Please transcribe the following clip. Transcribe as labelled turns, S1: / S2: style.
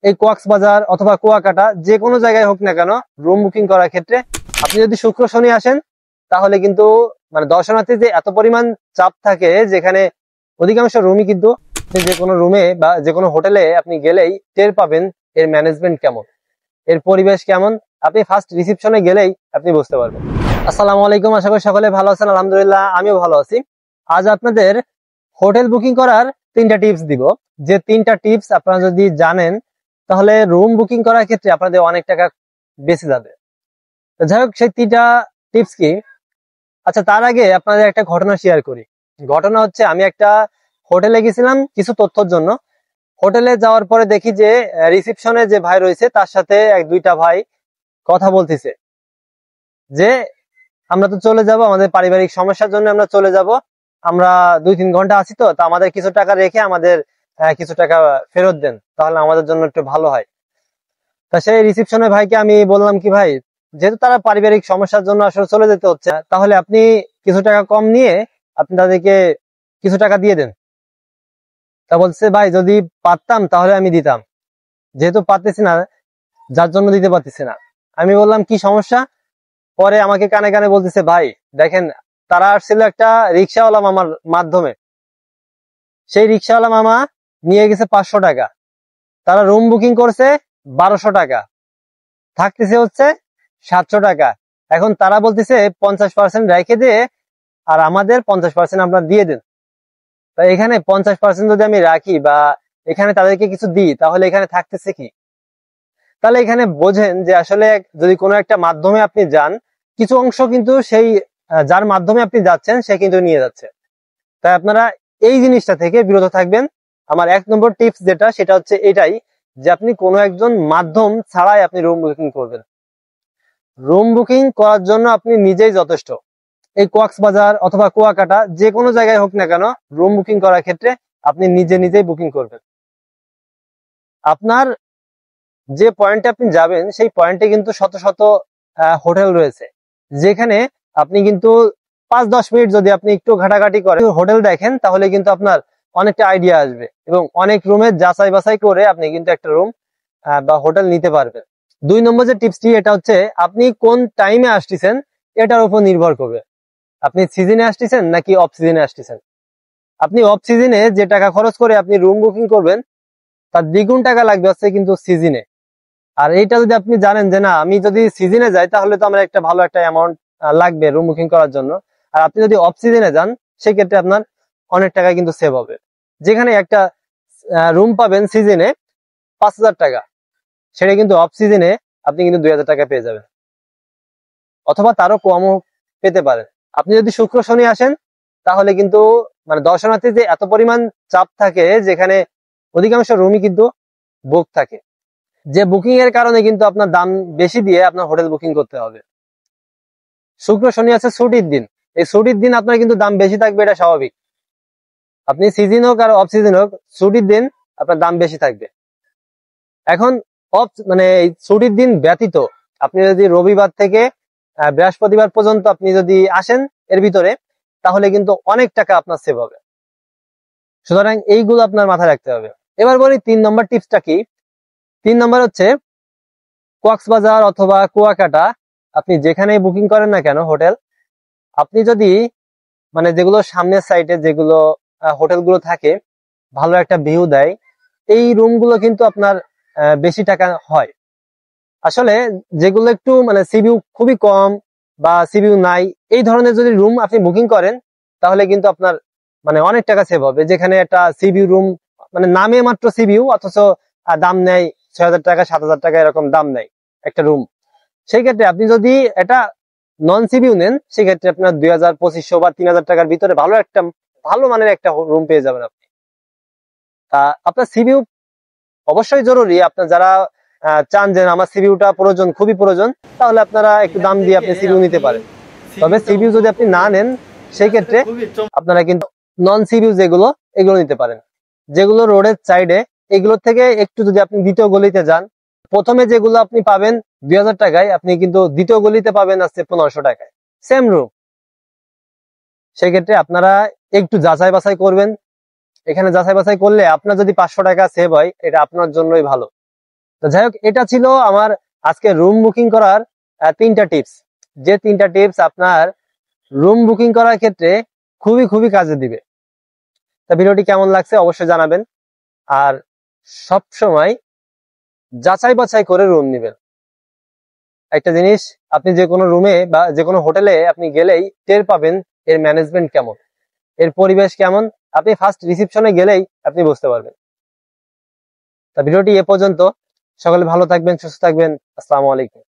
S1: এই কক্সবাজার অথবা কুয়াকাটা যে কোনো জায়গায় হোক না কেন রুম বুকিং করার ক্ষেত্রে আপনি যদি শুক্র শনি আসেন তাহলে কিন্তু মানে দর্শনার্থী যে এত পরিমাণ চাপ থাকে, যেখানে অধিকাংশ রুমই কিন্তু যে কোনো রুমে বা যে কোনো হোটেলে আপনি গেলেই টের পাবেন এর ম্যানেজমেন্ট কেমন, এর পরিবেশ কেমন। আপনি ফার্স্ট রিসেপশনে গেলেই আপনি বুঝতে পারবেন। আসসালামু আলাইকুম, আশা করি সকলে ভালো আছেন। আলহামদুলিল্লাহ আমিও ভালো আছি। আজ আপনাদের হোটেল বুকিং করার 3টা টিপস দিব। যে 3টা টিপস আপনারা যদি জানেন তাহলে রুম বুকিং করার ক্ষেত্রে আপনাদের অনেক টাকা বেঁচে যাবে। যাই হোক, সেই 3টা টিপস কি? আচ্ছা, তার আগে আপনাদের একটা ঘটনা শেয়ার করি। ঘটনা হচ্ছে, আমি একটা হোটেলে গেছিলাম কিছু তথ্যের জন্য। হোটেলে যাওয়ার পরে দেখি যে রিসেপশনে যে ভাই রয়েছে তার সাথে 1-2টা ভাই কথা বলতেছে যে আমরা তো চলে যাব, আমাদের পারিবারিক সমস্যার জন্য আমরা চলে যাব, আমরা 2-3 ঘন্টা আছি, তো আমাদের কিছু টাকা রেখে আমাদের কিছু টাকা ফেরত দেন, তাহলে আমাদের জন্য একটু ভালো হয়। তা সেই রিসেপশনের ভাইকে আমি বললাম কি, ভাই যেহেতু তারা পারিবারিক সমস্যার জন্য আসলে চলে যেতে হচ্ছে, তাহলে আপনি কিছু টাকা কম নিয়ে আপনি তাদেরকে কিছু টাকা দিয়ে দেন। তা বলছে, ভাই যদি পারতাম তাহলে আমি দিতাম, যেহেতু পারতেছি না যার জন্য দিতে পারতেছি না। আমি বললাম কি সমস্যা? পরে আমাকে কানে কানে বলতেছে, ভাই দেখেন তারা আসছিল একটা রিক্সাওয়ালা মামার মাধ্যমে, সেই রিক্সাওয়ালা মামা নিয়ে গেছে 500 টাকা, তারা রুম বুকিং করছে 1200 টাকা, থাকতেছে হচ্ছে 700 টাকা। এখন তারা বলতেছে 50% রেখে দিয়ে আর আমাদের 50% আপনারা দিয়ে দেন। তাই এখানে 50% যদি আমি রাখি বা এখানে তাদেরকে কিছু দিই তাহলে এখানে থাকতেছে কি? তাহলে এখানে বোঝেন যে আসলে যদি কোনো একটা মাধ্যমে আপনি যান, কিছু অংশ কিন্তু সেই যার মাধ্যমে আপনি যাচ্ছেন সে কিন্তু নিয়ে যাচ্ছে। তাই আপনারা এই জিনিসটা থেকে বিরত থাকবেন। আমার 1 নম্বর টিপস যেটা, সেটা হচ্ছে এটাই যে আপনি কোনো একজন মাধ্যম ছাড়াই আপনি রুম বুকিং করবেন। রুম বুকিং করার জন্য আপনি নিজেই যথেষ্ট। এই কক্সবাজার অথবা কুয়াকাটা যে কোনো জায়গায় হোক না কেন রুম বুকিং করার ক্ষেত্রে আপনি নিজেই বুকিং করবেন। আপনার যে পয়েন্টে আপনি যাবেন সেই পয়েন্টে কিন্তু শত শত হোটেল রয়েছে, যেখানে আপনি কিন্তু 5-10 মিনিট যদি আপনি একটু ঘাটাঘাটি করে হোটেল দেখেন তাহলে কিন্তু আপনার অনেকটা আইডিয়া আসবে এবং অনেক রুমের যাচাই বাছাই করে আপনি কিন্তু একটা রুম বা হোটেল নিতে পারবেন। 2 নম্বর যে টিপসটি, এটা হচ্ছে আপনি কোন টাইমে আসতেছেন এটার উপর নির্ভর করবে। আপনি সিজনে আসতেছেন নাকি অফ সিজনে আসতেছেন। আপনি অফ সিজনে যে টাকা খরচ করে আপনি রুম বুকিং করবেন তার দ্বিগুণ টাকা লাগবে হচ্ছে কিন্তু সিজনে। আর এইটা যদি আপনি জানেন যে না, আমি যদি সিজনে যাই তাহলে তো আমার একটা ভালো একটা অ্যামাউন্ট লাগবে রুম বুকিং করার জন্য, আর আপনি যদি অফ সিজনে যান সেক্ষেত্রে আপনার অনেক টাকা কিন্তু সেভ হবে। যেখানে একটা রুম পাবেন সিজনে 5,000 টাকা, সেটা কিন্তু অফ সিজনে আপনি কিন্তু 2,000 টাকা পেয়ে যাবেন, অথবা তারও কমও পেতে পারেন। আপনি যদি শুক্র শনি আসেন তাহলে কিন্তু মানে দর্শনার্থী যে এত পরিমাণ চাপ থাকে, যেখানে অধিকাংশ রুমই কিন্তু বুক থাকে, যে বুকিং এর কারণে কিন্তু আপনার দাম বেশি দিয়ে আপনার হোটেল বুকিং করতে হবে। শুক্র শনি আছে ছুটির দিন, এই ছুটির দিন আপনার কিন্তু দাম বেশি থাকবে, এটা স্বাভাবিক। আপনি সিজন হোক আর অফ সিজন হোক, ছুটির দিন আপনার দাম বেশি থাকবে। এখন অফ মানে এই ছুটির দিন ব্যতীত আপনি যদি রবিবার থেকে বৃহস্পতিবার পর্যন্ত আপনি যদি আসেন এর ভিতরে, তাহলে কিন্তু অনেক টাকা আপনার সেভ হবে। সুতরাং এইগুলো আপনার মাথায় রাখতে হবে। এবার বলি 3 নম্বর টিপসটা কি। 3 নম্বর হচ্ছে, কক্সবাজার অথবা কুয়াকাটা আপনি যেখানেই বুকিং করেন না কেন হোটেল, আপনি যদি মানে যেগুলো সামনের সাইডে যেগুলো হোটেলগুলো থাকে, ভালো একটা ভিউ দেয়, এই রুমগুলো কিন্তু আপনার বেশি টাকা হয়। আসলে যেগুলো একটু মানে সিভিউ খুবই কম বা সিভিউ নাই, এই ধরনের যদি রুম আপনি বুকিং করেন তাহলে কিন্তু আপনার মানে অনেক টাকা সেভ হবে। যেখানে একটা সিভিউ রুম মানে নামে মাত্র সিভিউ, অথচ দাম নেয় 6,000 টাকা 7,000 টাকা এরকম দাম নেয় একটা রুম। সেই ক্ষেত্রে আপনি যদি এটা নন সিভিউ নেন সেক্ষেত্রে আপনার 2,000, 2,500 বা 3,000 টাকার ভিতরে ভালো মানের একটা রুম পেয়ে যাবেন আপনি। আপনার সিভিউ অবশ্যই জরুরি। আপনার যারা চান যে আমার সিভিউটা প্রয়োজন, খুবই প্রয়োজন, তাহলে আপনারা একটু দাম দিয়ে আপনি সিভিউ নিতে পারেন। তবে সিভিউ যদি আপনি না নেন সেই ক্ষেত্রে আপনারা কিন্তু নন সিভিউ যেগুলো এগুলো নিতে পারেন, যেগুলো রোডের সাইডে, এগুলোর থেকে একটু যদি আপনি দ্বিতীয় গলিতে যান, প্রথমে যেগুলো আপনি পাবেন 2,000 টাকায়, আপনি কিন্তু দ্বিতীয় গলিতে পাবেন আসছে 1,500 টাকায় সেম রুম। সেক্ষেত্রে আপনারা একটু যাচাই বাছাই করবেন। এখানে যাচাই বাছাই করলে আপনার যদি 500 টাকা সেভ হয়, এটা আপনার জন্যই ভালো। তো যাই হোক, এটা ছিল আমার আজকে রুম বুকিং করার 3টা টিপস, যে 3টা টিপস আপনার রুম বুকিং করার ক্ষেত্রে খুবই খুবই কাজে দিবে। তা ভিডিওটি কেমন লাগছে অবশ্যই জানাবেন, আর সব সময় যাচাই বাছাই করে রুম নেবেন। একটা জিনিস, আপনি যে কোনো রুমে বা যে কোনো হোটেলে আপনি গেলেই টের পাবেন এর ম্যানেজমেন্ট কেমন, এর পরিবেশ কেমন, আপনি ফার্স্ট রিসিপশনে গেলেই আপনি বুঝতে পারবেন। তা ভিডিওটি এ পর্যন্ত, সকলে ভালো থাকবেন, সুস্থ থাকবেন। আসসালামু আলাইকুম।